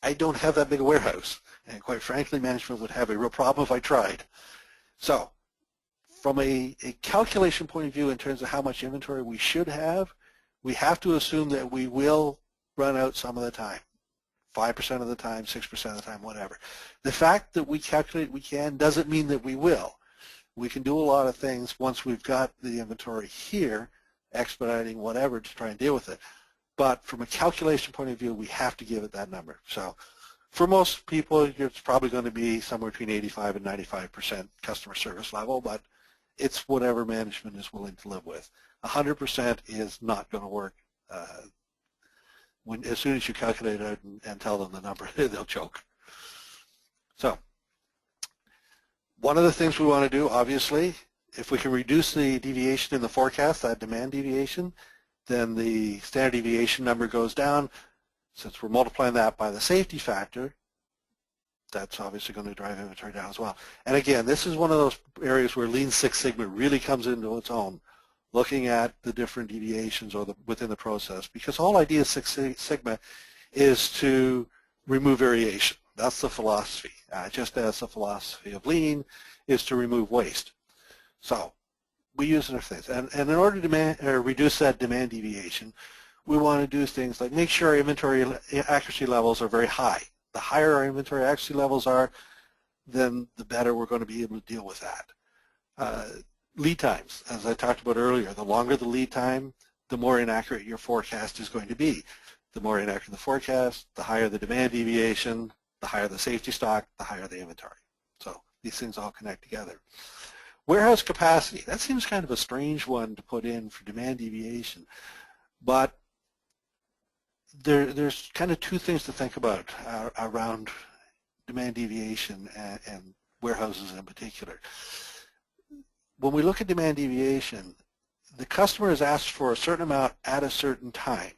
I don't have that big a warehouse. And quite frankly, management would have a real problem if I tried. So from a calculation point of view in terms of how much inventory we should have, we have to assume that we will run out some of the time, 5% of the time, 6% of the time, whatever. The fact that we calculate we can doesn't mean that we will. We can do a lot of things once we've got the inventory here, expediting whatever to try and deal with it. But from a calculation point of view, we have to give it that number. So for most people, it's probably going to be somewhere between 85 and 95% customer service level, but it's whatever management is willing to live with. 100% is not going to work. As soon as you calculate it and tell them the number, they'll choke. So one of the things we want to do, obviously, if we can reduce the deviation in the forecast, that demand deviation, then the standard deviation number goes down. Since we're multiplying that by the safety factor, that's obviously going to drive inventory down as well. And again, this is one of those areas where Lean Six Sigma really comes into its own. looking at the different deviations or within the process, because the whole idea of Six Sigma is to remove variation. That's the philosophy, just as the philosophy of Lean is to remove waste. So we use it for things. And in order to reduce that demand deviation, we want to do things like make sure our inventory accuracy levels are very high. The higher our inventory accuracy levels are, then the better we're going to be able to deal with that. Lead times, as I talked about earlier, the longer the lead time, the more inaccurate your forecast is going to be. The more inaccurate the forecast, the higher the demand deviation, the higher the safety stock, the higher the inventory. So these things all connect together. Warehouse capacity, that seems kind of a strange one to put in for demand deviation, but there's kind of two things to think about around demand deviation and warehouses in particular. When we look at demand deviation, the customer is asked for a certain amount at a certain time.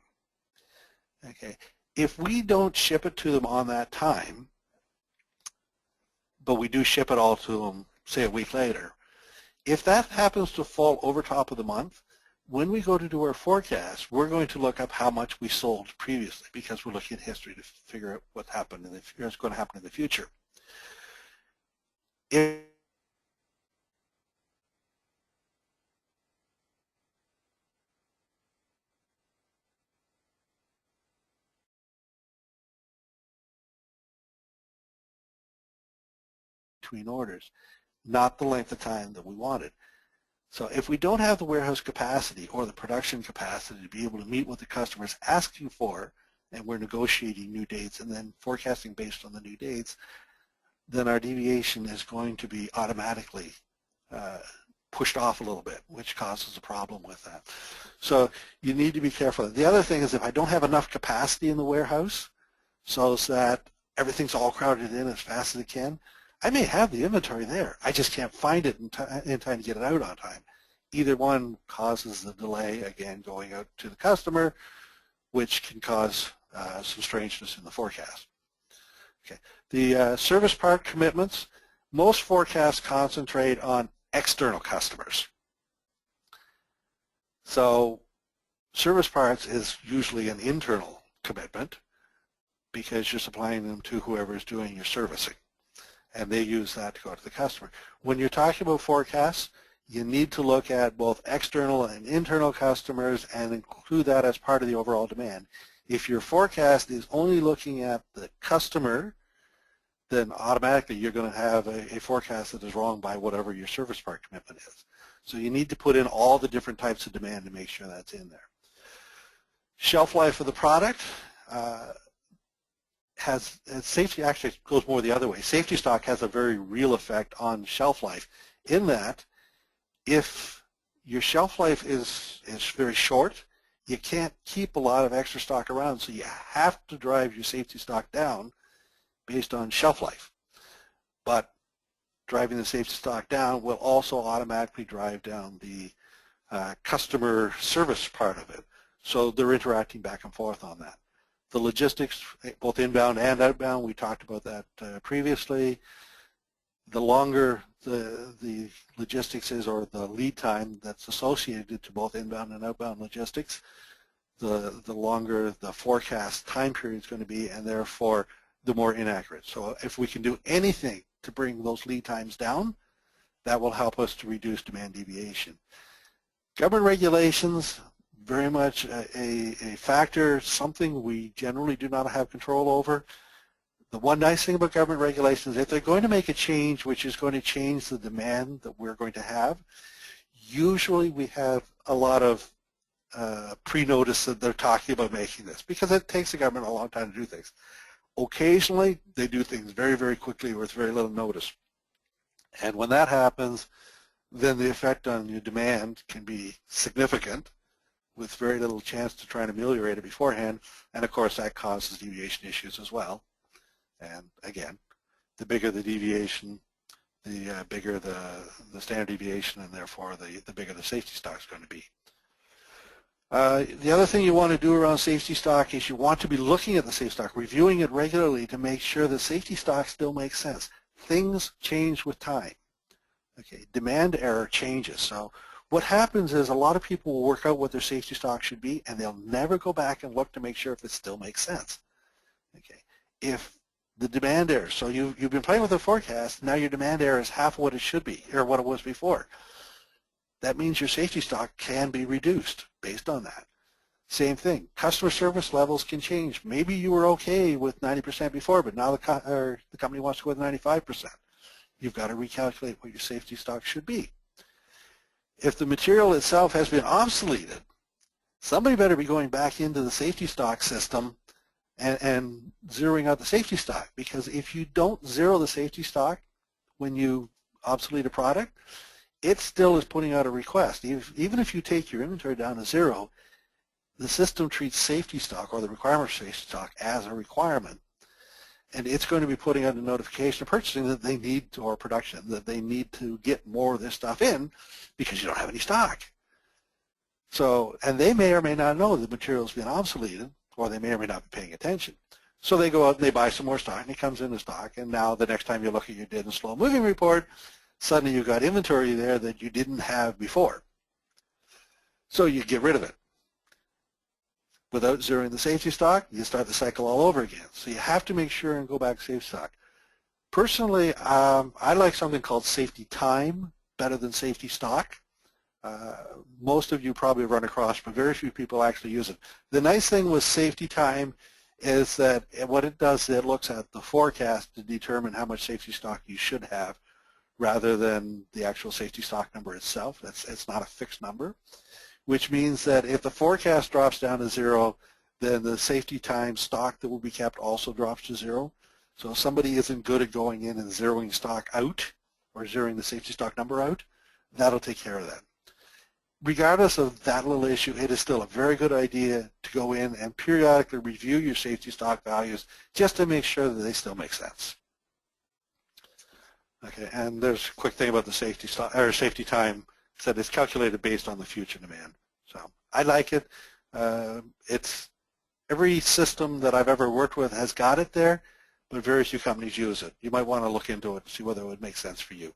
Okay, if we don't ship it to them on that time, but we do ship it all to them, say a week later, if that happens to fall over top of the month, when we go to do our forecast, we're going to look up how much we sold previously because we're looking at history to figure out what happened and what's going to happen in the future. Between orders, not the length of time that we wanted. So if we don't have the warehouse capacity or the production capacity to be able to meet what the customer is asking for, and we're negotiating new dates and then forecasting based on the new dates, then our deviation is going to be automatically pushed off a little bit, which causes a problem with that. So you need to be careful. The other thing is if I don't have enough capacity in the warehouse so that everything's all crowded in as fast as it can, I may have the inventory there. I just can't find it in time to get it out on time. Either one causes the delay, again, going out to the customer, which can cause some strangeness in the forecast. Okay. The service part commitments, most forecasts concentrate on external customers. So service parts is usually an internal commitment because you're supplying them to whoever is doing your servicing, and they use that to go to the customer. When you're talking about forecasts, you need to look at both external and internal customers and include that as part of the overall demand. If your forecast is only looking at the customer, then automatically you're going to have a forecast that is wrong by whatever your service part commitment is. So you need to put in all the different types of demand to make sure that's in there. Shelf life of the product. Safety actually goes more the other way. Safety stock has a very real effect on shelf life in that if your shelf life is very short, you can't keep a lot of extra stock around, so you have to drive your safety stock down based on shelf life. But driving the safety stock down will also automatically drive down the customer service part of it. So they're interacting back and forth on that. The logistics, both inbound and outbound, we talked about that previously. The longer the logistics is, or the lead time that's associated to both inbound and outbound logistics, the longer the forecast time period is going to be, and therefore the more inaccurate. So if we can do anything to bring those lead times down, that will help us to reduce demand deviation. Government regulations, very much a factor, something we generally do not have control over. The one nice thing about government regulations is if they're going to make a change which is going to change the demand that we're going to have, usually we have a lot of pre-notice that they're talking about making this, because it takes the government a long time to do things. Occasionally, they do things very, very quickly with very little notice. And when that happens, then the effect on your demand can be significant with very little chance to try and ameliorate it beforehand. And of course, that causes deviation issues as well. And again, the bigger the deviation, the bigger the standard deviation, and therefore the bigger the safety stock is going to be. The other thing you want to do around safety stock is you want to be looking at the safety stock, reviewing it regularly to make sure that safety stock still makes sense. Things change with time. Okay, demand error changes. So what happens is a lot of people will work out what their safety stock should be, and they'll never go back and look to make sure if it still makes sense. Okay, if the demand error, so you've been playing with the forecast, now your demand error is half what it should be, or what it was before. That means your safety stock can be reduced based on that. Same thing, customer service levels can change. Maybe you were okay with 90% before, but now the company wants to go with 95%. You've got to recalculate what your safety stock should be. If the material itself has been obsoleted, somebody better be going back into the safety stock system and zeroing out the safety stock, because if you don't zero the safety stock when you obsolete a product, it still is putting out a request. Even if you take your inventory down to zero, the system treats safety stock, or the requirement for safety stock, as a requirement. And it's going to be putting out a notification of purchasing that they need, or production, that they need to get more of this stuff in because you don't have any stock. So, and they may or may not know the material's been obsoleted, or they may or may not be paying attention. So they go out and they buy some more stock, and it comes into stock, and now the next time you look at your dead and slow moving report, suddenly you've got inventory there that you didn't have before. So you get rid of it. Without zeroing the safety stock, you start the cycle all over again. So you have to make sure and go back to safety stock. Personally, I like something called safety time better than safety stock. Most of you probably run across, but very few people actually use it. The nice thing with safety time is that what it does, it looks at the forecast to determine how much safety stock you should have rather than the actual safety stock number itself. It's not a fixed number, which means that if the forecast drops down to zero, then the safety time stock that will be kept also drops to zero. So if somebody isn't good at going in and zeroing stock out or zeroing the safety stock number out, that'll take care of that. Regardless of that little issue, it is still a very good idea to go in and periodically review your safety stock values just to make sure that they still make sense. Okay, and there's a quick thing about the safety stock, or safety time, that it's calculated based on the future demand. So I like it. It's every system that I've ever worked with has got it there, but very few companies use it. You might want to look into it and see whether it would make sense for you.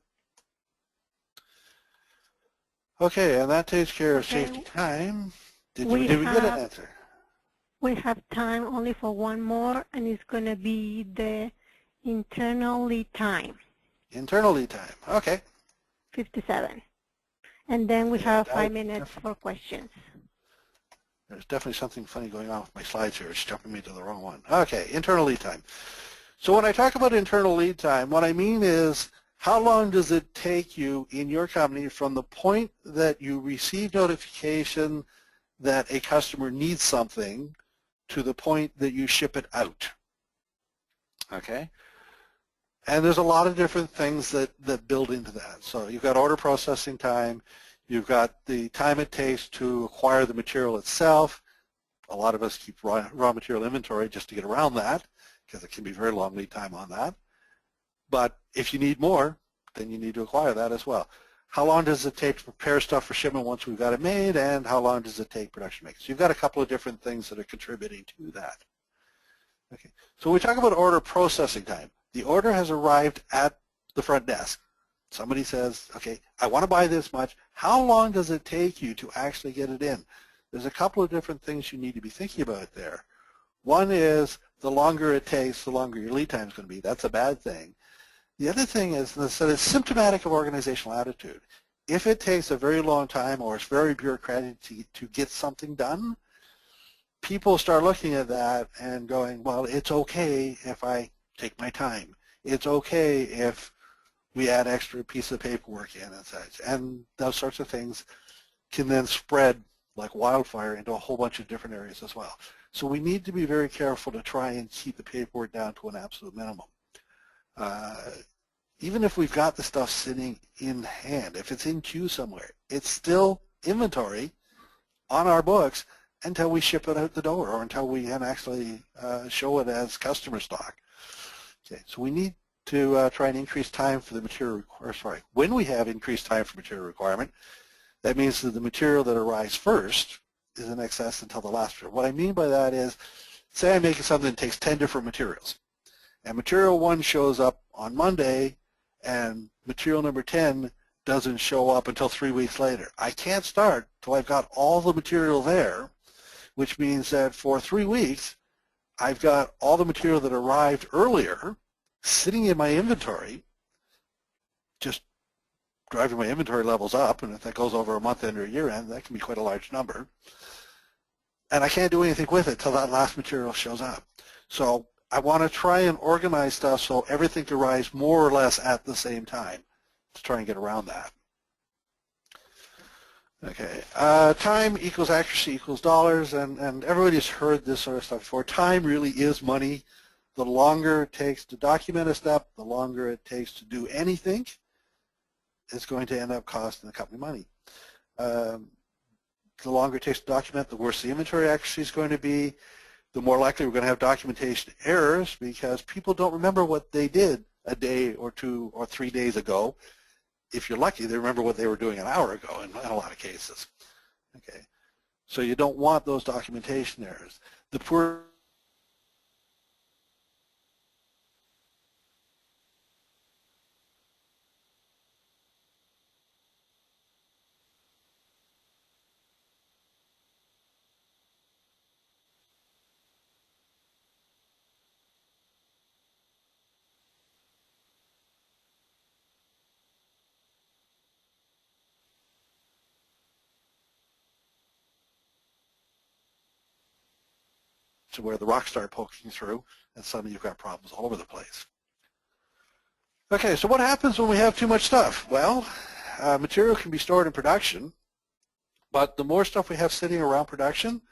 Okay, and that takes care of safety time. Did we get an answer? We have time only for one more, and it's going to be the internal lead time. Internal lead time, okay. 57. And then we have 5 minutes for questions. There's definitely something funny going on with my slides here. It's jumping me to the wrong one. Okay, internal lead time. So when I talk about internal lead time, what I mean is how long does it take you in your company from the point that you receive notification that a customer needs something to the point that you ship it out? Okay? And there's a lot of different things that build into that. So you've got order processing time, you've got the time it takes to acquire the material itself. A lot of us keep raw material inventory just to get around that because it can be very long lead time on that. But if you need more, then you need to acquire that as well. How long does it take to prepare stuff for shipment once we've got it made, and how long does it take production make? So you've got a couple of different things that are contributing to that. Okay. So when we talk about order processing time, the order has arrived at the front desk. Somebody says, okay, I want to buy this much. How long does it take you to actually get it in? There's a couple of different things you need to be thinking about there. One is the longer it takes, the longer your lead time is going to be. That's a bad thing. The other thing is that it's symptomatic of organizational attitude. If it takes a very long time or it's very bureaucratic to get something done, people start looking at that and going, well, it's okay if I take my time. It's okay if we add extra piece of paperwork in and such. And those sorts of things can then spread like wildfire into a whole bunch of different areas as well. So we need to be very careful to try and keep the paperwork down to an absolute minimum. Even if we've got the stuff sitting in hand, if it's in queue somewhere, it's still inventory on our books until we ship it out the door or until we can actually show it as customer stock. Okay, so we need to try and increase time for the material, when we have increased time for material requirement, that means that the material that arrives first is in excess until the last material. What I mean by that is, say I'm making something that takes 10 different materials, and material 1 shows up on Monday, and material number 10 doesn't show up until 3 weeks later. I can't start till I've got all the material there, which means that for 3 weeks, I've got all the material that arrived earlier sitting in my inventory, just driving my inventory levels up, and if that goes over a month end or a year end, that can be quite a large number. And I can't do anything with it till that last material shows up. So I want to try and organize stuff so everything arrives more or less at the same time to try and get around that. Okay, time equals accuracy equals dollars, and everybody's heard this sort of stuff before. Time really is money. The longer it takes to document a step, the longer it takes to do anything, it's going to end up costing the company money. The longer it takes to document, the worse the inventory accuracy is going to be. The more likely we're going to have documentation errors because people don't remember what they did a day or 2 or 3 days ago. If you're lucky, they remember what they were doing an hour ago in a lot of cases. Okay, so you don't want those documentation errors. The poor to where the rocks start poking through, and suddenly you've got problems all over the place. Okay, so what happens when we have too much stuff? Well, material can be stored in production, but the more stuff we have sitting around production,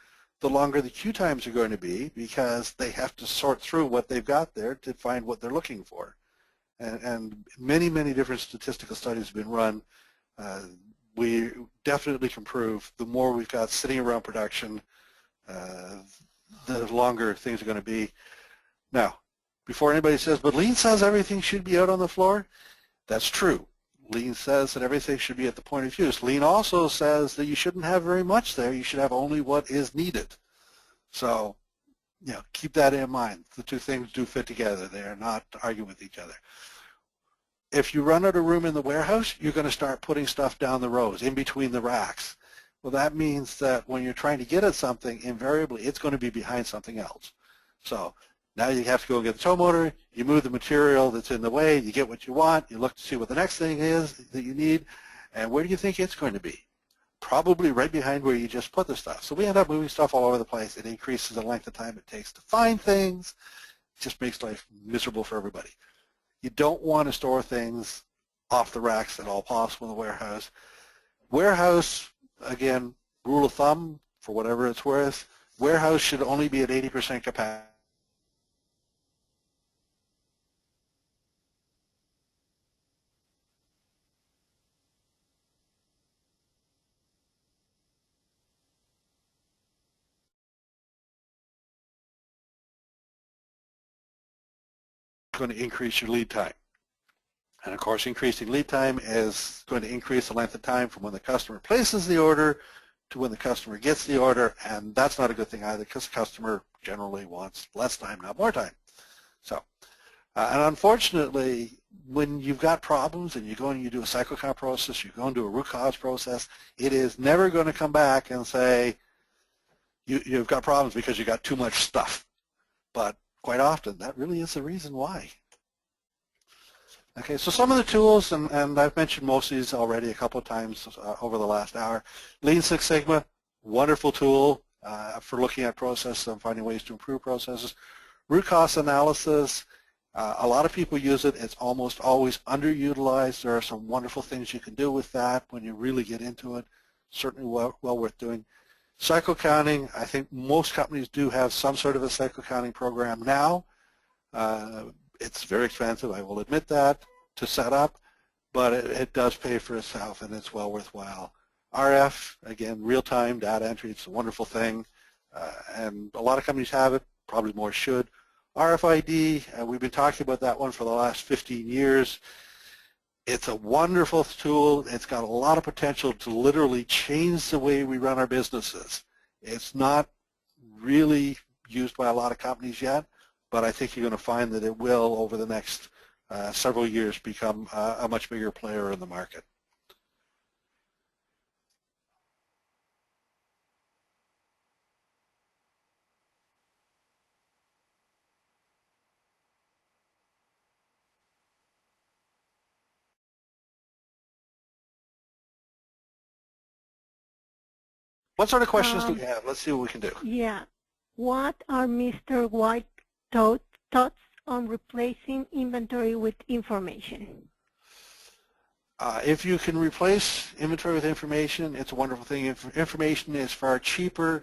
the longer the queue times are going to be because they have to sort through what they've got there to find what they're looking for. And many, many different statistical studies have been run. We definitely can prove the more we've got sitting around production, the longer things are going to be. Now, before anybody says, but Lean says everything should be out on the floor, that's true. Lean says that everything should be at the point of use. Lean also says that you shouldn't have very much there. You should have only what is needed. So, keep that in mind. The two things do fit together. They are not arguing with each other. If you run out of room in the warehouse, you're going to start putting stuff down the rows, in between the racks. Well, that means that when you're trying to get at something, invariably, it's going to be behind something else. So now you have to go get the tow motor, you move the material that's in the way, you get what you want, you look to see what the next thing is that you need, and where do you think it's going to be? Probably right behind where you just put the stuff. So we end up moving stuff all over the place. It increases the length of time it takes to find things. It just makes life miserable for everybody. You don't want to store things off the racks at all possible in the warehouse. Warehouse, again, rule of thumb, for whatever it's worth, warehouse should only be at 80% capacity. Going to increase your lead time. And of course, increasing lead time is going to increase the length of time from when the customer places the order to when the customer gets the order, and that's not a good thing either because the customer generally wants less time, not more time. So, and unfortunately, when you've got problems and you go and you do a cycle count process, you go and do a root cause process, it is never going to come back and say you've got problems because you got too much stuff. But quite often, that really is the reason why. Okay, so some of the tools, and I've mentioned most of these already a couple of times over the last hour. Lean Six Sigma, wonderful tool for looking at processes and finding ways to improve processes. Root cause analysis, a lot of people use it. It's almost always underutilized. There are some wonderful things you can do with that when you really get into it. Certainly well worth doing. Cycle counting, I think most companies do have some sort of a cycle counting program now. It's very expensive, I will admit that, to set up, but it does pay for itself and it's well worthwhile. RF, again, real-time data entry, it's a wonderful thing, and a lot of companies have it, probably more should. RFID, we've been talking about that one for the last 15 years. It's a wonderful tool. It's got a lot of potential to literally change the way we run our businesses. It's not really used by a lot of companies yet, but I think you're going to find that it will, over the next several years, become a much bigger player in the market. What sort of questions do we have? Let's see what we can do. Yeah. What are Mr. White's thoughts on replacing inventory with information? If you can replace inventory with information, it's a wonderful thing. Information is far cheaper.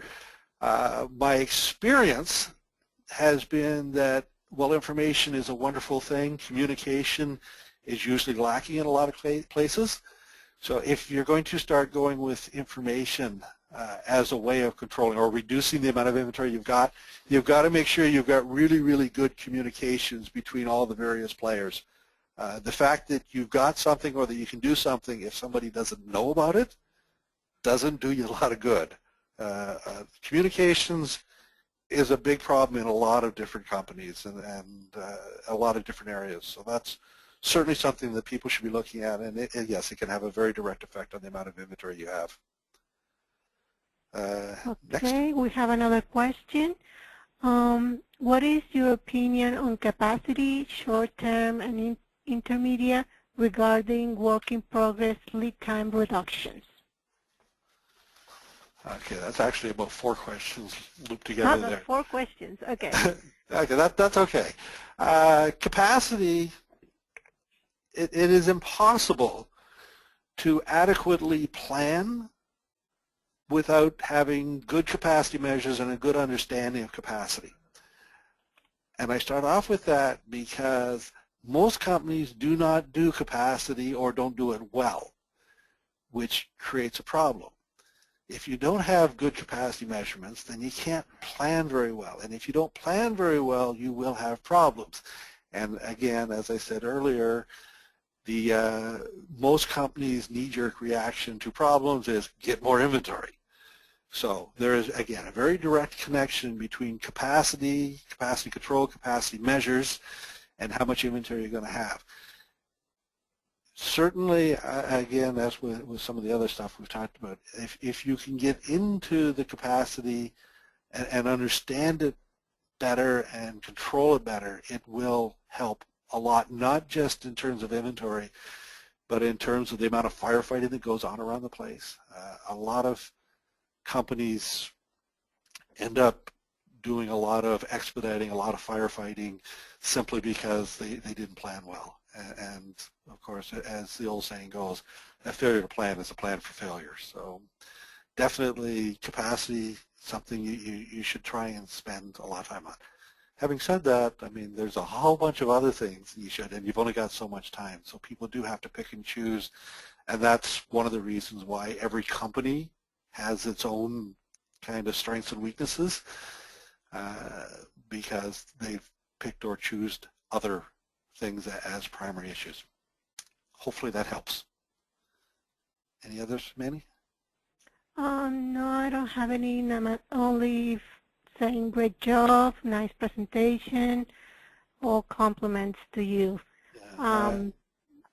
My experience has been that, well, information is a wonderful thing. Communication is usually lacking in a lot of places. So if you're going to start going with information as a way of controlling or reducing the amount of inventory you've got to make sure you've got really, really good communications between all the various players. The fact that you've got something or that you can do something if somebody doesn't know about it doesn't do you a lot of good. Communications is a big problem in a lot of different companies and a lot of different areas. So that's certainly something that people should be looking at, and yes, it can have a very direct effect on the amount of inventory you have. Okay, next. we have another question. What is your opinion on capacity, short-term and intermediate, regarding work in progress lead time reductions? Okay, that's actually about 4 questions looped together there. 4 questions, okay. Okay, that's okay. Capacity, it is impossible to adequately plan without having good capacity measures and a good understanding of capacity. And I start off with that because most companies do not do capacity or don't do it well, which creates a problem. If you don't have good capacity measurements, then you can't plan very well. And if you don't plan very well, you will have problems. And again, as I said earlier, the most companies' knee-jerk reaction to problems is get more inventory. So there is, again, a very direct connection between capacity, capacity control, capacity measures, and how much inventory you're going to have. Certainly, again, as with some of the other stuff we've talked about, if you can get into the capacity and understand it better and control it better, it will help a lot, not just in terms of inventory, but in terms of the amount of firefighting that goes on around the place. A lot of companies end up doing a lot of expediting, a lot of firefighting, simply because they didn't plan well. And of course, as the old saying goes, a failure to plan is a plan for failure. So definitely capacity, something you should try and spend a lot of time on. Having said that, I mean, there's a whole bunch of other things you should, and you've only got so much time. So people do have to pick and choose, and that's one of the reasons why every company has its own kind of strengths and weaknesses, because they've picked or choose other things as primary issues. Hopefully that helps. Any others, Manny? No, I don't have any, only saying great job, nice presentation, all compliments to you. Yeah,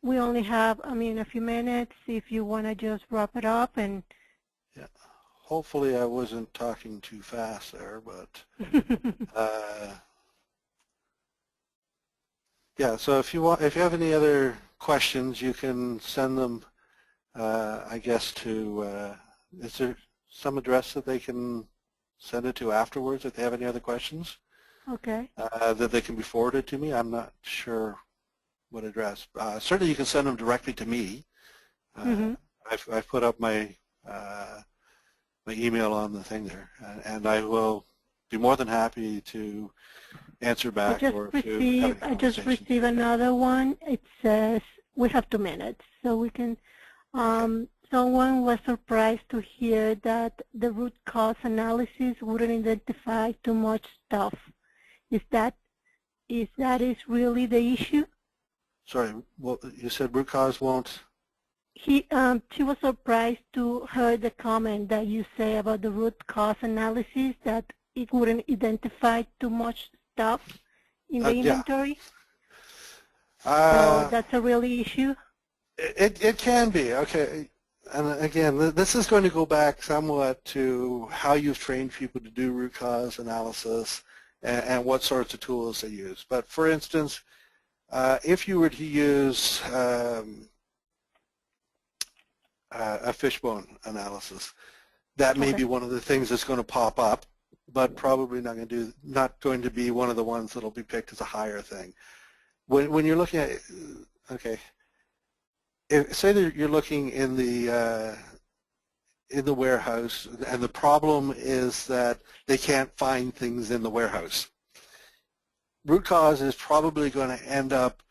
we only have, a few minutes if you want to just wrap it up. And yeah. Hopefully I wasn't talking too fast there, but yeah, so if you have any other questions, you can send them, I guess, to, is there some address that they can send it to afterwards if they have any other questions? Okay. That they can be forwarded to me? I'm not sure what address. Certainly you can send them directly to me. I've put up my my email on the thing there, and I will be more than happy to answer back. I just received another one. It says we have 2 minutes, so we can. Someone was surprised to hear that the root cause analysis wouldn't identify too much stuff. Is that really the issue? Sorry, well, you said root cause won't? She was surprised to hear the comment that you say about the root cause analysis, that it wouldn't identify too much stuff in the inventory. So that's a really issue? It can be, okay. And again, this is going to go back somewhat to how you've trained people to do root cause analysis and what sorts of tools they use. But for instance, if you were to use a fishbone analysis, that may Okay. be one of the things that's going to pop up, but probably not going to be one of the ones that'll be picked as a higher thing. When you're looking at, okay, say that you're looking in the warehouse, and the problem is that they can't find things in the warehouse. Root cause is probably going to end up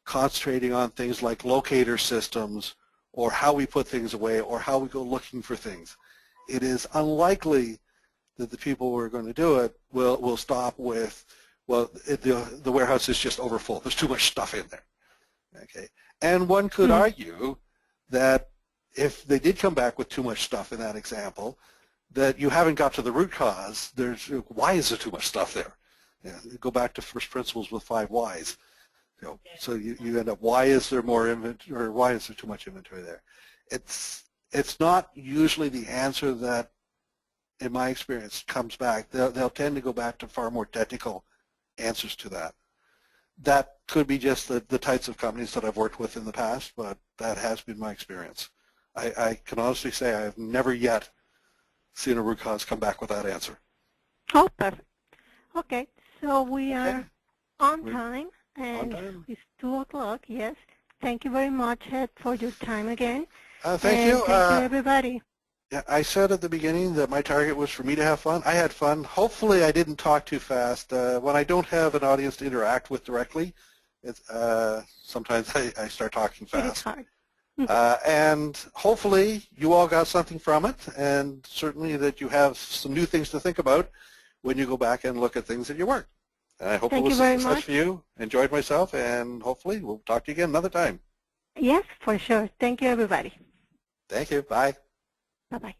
concentrating on things like locator systems, or how we put things away, or how we go looking for things. It is unlikely that the people who are going to do it will stop with, well, the warehouse is just overfull. There's too much stuff in there. Okay, and one could argue that if they did come back with too much stuff in that example, that you haven't got to the root cause. Why is there too much stuff there? Yeah, go back to first principles with 5 whys. So you end up, why is there more inventory, or why is there too much inventory there? It's not usually the answer that, in my experience, comes back. They'll tend to go back to far more technical answers to that. That could be just the types of companies that I've worked with in the past, but that has been my experience. I can honestly say I have never yet seen a root cause come back with that answer. Oh, perfect. Okay, so we are on time, and it's 2 o'clock, yes. Thank you very much, Ed, for your time again. Thank you. Thank you, everybody. Yeah, I said at the beginning that my target was for me to have fun. I had fun. Hopefully I didn't talk too fast. When I don't have an audience to interact with directly, sometimes I start talking fast. It is hard. And hopefully you all got something from it, and certainly that you have some new things to think about when you go back and look at things in your work. And I hope it was a success for you. Enjoyed myself, and hopefully we'll talk to you again another time. Yes, for sure. Thank you, everybody. Thank you. Bye. Bye-bye.